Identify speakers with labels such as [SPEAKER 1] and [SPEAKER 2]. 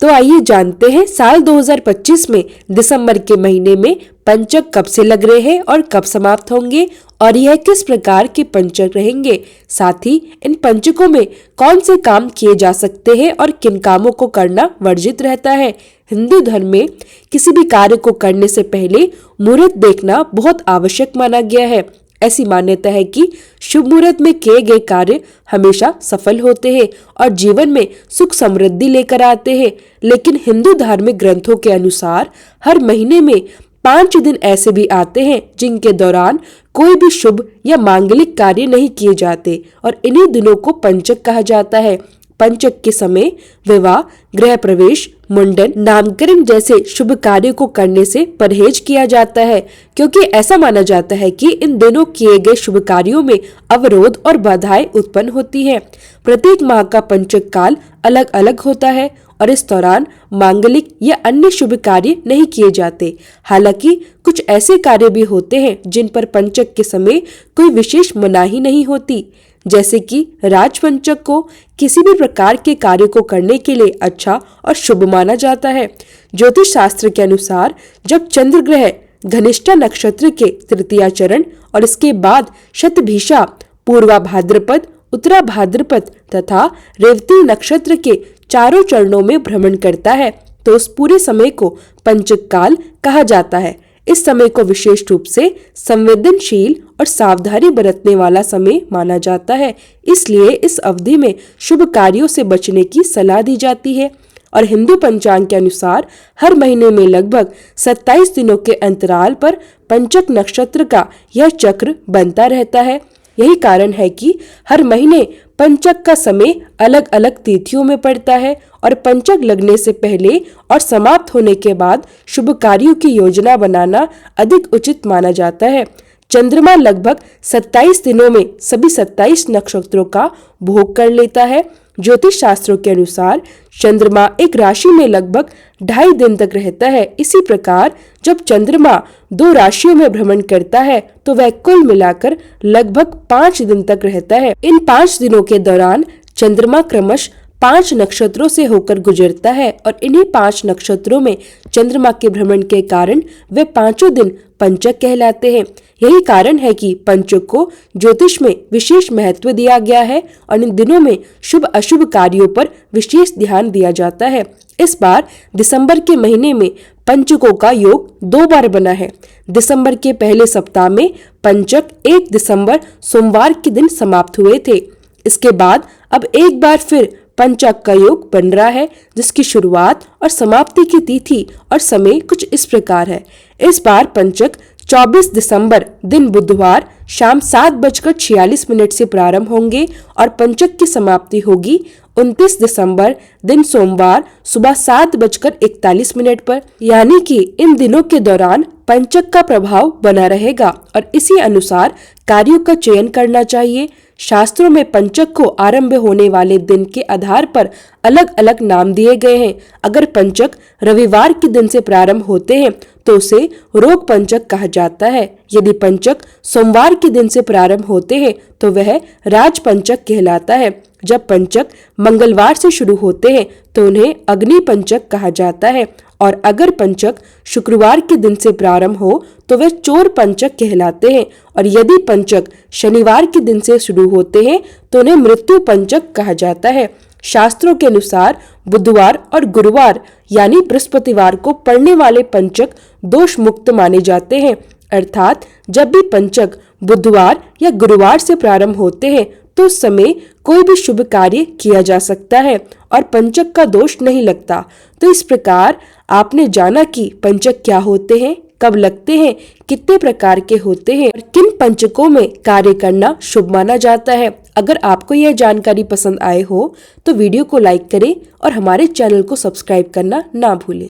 [SPEAKER 1] तो आइए जानते हैं साल 2025 में दिसंबर के महीने में पंचक कब से लग रहे हैं और कब समाप्त होंगे और यह किस प्रकार के पंचक रहेंगे। साथ ही इन पंचकों में कौन से काम किए जा सकते हैं और किन कामों को करना वर्जित रहता है। हिंदू धर्म में किसी भी कार्य को करने से पहले मुहूर्त देखना बहुत आवश्यक माना गया है। ऐसी मान्यता है कि शुभ मुहूर्त में किए गए कार्य हमेशा सफल होते हैं और जीवन में सुख समृद्धि लेकर आते हैं। लेकिन हिंदू धार्मिक ग्रंथों के अनुसार हर महीने में 5 दिन ऐसे भी आते हैं जिनके दौरान कोई भी शुभ या मांगलिक कार्य नहीं किए जाते और इन्हीं दिनों को पंचक कहा जाता है। पंचक के समय विवाह, गृह प्रवेश, मुंडन, नामकरण जैसे शुभ कार्यों को करने से परहेज किया जाता है, क्योंकि ऐसा माना जाता है कि इन दिनों किए गए शुभ कार्यों में अवरोध और बाधाएं उत्पन्न होती हैं। प्रत्येक माह का पंचक काल अलग अलग होता है और इस दौरान मांगलिक या अन्य शुभ कार्य नहीं किए जाते। हालांकि कुछ ऐसे कार्य भी होते हैं जिन पर पंचक के समय कोई विशेष मनाही नहीं होती, जैसे कि राजपंचक को किसी भी प्रकार के कार्य को करने के लिए अच्छा और शुभ माना जाता है। ज्योतिष शास्त्र के अनुसार जब चंद्र ग्रह धनिष्ठा नक्षत्र के तृतीया चरण और इसके बाद शतभिषा, पूर्वा भाद्रपद, उत्तरा भाद्रपद तथा रेवती नक्षत्र के चारों चरणों में भ्रमण करता है तो उस पूरे समय को पंचक काल कहा जाता है। इस समय को विशेष रूप से संवेदनशील और सावधानी बरतने वाला समय माना जाता है, इसलिए इस अवधि में शुभ कार्यों से बचने की सलाह दी जाती है। और हिंदू पंचांग के अनुसार हर महीने में लगभग 27 दिनों के अंतराल पर पंचक नक्षत्र का यह चक्र बनता रहता है। यही कारण है कि हर महीने पंचक का समय अलग अलग तिथियों में पड़ता है और पंचक लगने से पहले और समाप्त होने के बाद शुभ कार्यों की योजना बनाना अधिक उचित माना जाता है। चंद्रमा लगभग 27 दिनों में सभी 27 नक्षत्रों का भोग कर लेता है। ज्योतिष शास्त्रों के अनुसार चंद्रमा एक राशि में लगभग 2.5 दिन तक रहता है। इसी प्रकार जब चंद्रमा 2 राशियों में भ्रमण करता है तो वह कुल मिलाकर लगभग 5 दिन तक रहता है। इन 5 दिनों के दौरान चंद्रमा क्रमशः 5 नक्षत्रों से होकर गुजरता है और इन्हीं 5 नक्षत्रों में चंद्रमा के भ्रमण के कारण वे 5 दिन पंचक कहलाते हैं। यही कारण है कि पंचक को ज्योतिष में विशेष महत्व दिया गया है और इन दिनों में शुभ अशुभ कार्यों पर विशेष ध्यान दिया जाता है। इस बार दिसंबर के महीने में पंचकों का योग 2 बार बना है। दिसंबर के पहले सप्ताह में पंचक 1 दिसंबर सोमवार के दिन समाप्त हुए थे। इसके बाद अब एक बार फिर पंचक का योग बन रहा है, जिसकी शुरुआत और समाप्ति की तिथि और समय कुछ इस प्रकार है। इस बार पंचक 24 दिसंबर दिन बुधवार शाम 7:46 से प्रारंभ होंगे और पंचक की समाप्ति होगी 29 दिसंबर दिन सोमवार सुबह 7:41 पर। यानी कि इन दिनों के दौरान पंचक का प्रभाव बना रहेगा और इसी अनुसार कार्यों का चयन करना चाहिए। शास्त्रों में पंचक को आरंभ होने वाले दिन के आधार पर अलग अलग नाम दिए गए हैं। अगर पंचक रविवार के दिन से प्रारंभ होते हैं तो उसे रोग पंचक कहा जाता है। यदि पंचक सोमवार के दिन से प्रारंभ होते हैं तो वह राज पंचक कहलाता है। जब पंचक मंगलवार से शुरू होते हैं तो उन्हें अग्नि पंचक कहा जाता है और अगर पंचक शुक्रवार के दिन से प्रारंभ हो तो वे चोर पंचक कहलाते हैं और यदि पंचक शनिवार के दिन से शुरू होते हैं तो उन्हें मृत्यु पंचक कहा जाता है। शास्त्रों के अनुसार बुधवार और गुरुवार यानी बृहस्पतिवार को पड़ने वाले पंचक दोष मुक्त माने जाते हैं, अर्थात जब भी पंचक बुधवार या गुरुवार से प्रारंभ होते हैं तो उस समय कोई भी शुभ कार्य किया जा सकता है और पंचक का दोष नहीं लगता। तो इस प्रकार आपने जाना कि पंचक क्या होते हैं, कब लगते हैं, कितने प्रकार के होते हैं और किन पंचकों में कार्य करना शुभ माना जाता है। अगर आपको यह जानकारी पसंद आए हो तो वीडियो को लाइक करें और हमारे चैनल को सब्सक्राइब करना ना भूलें।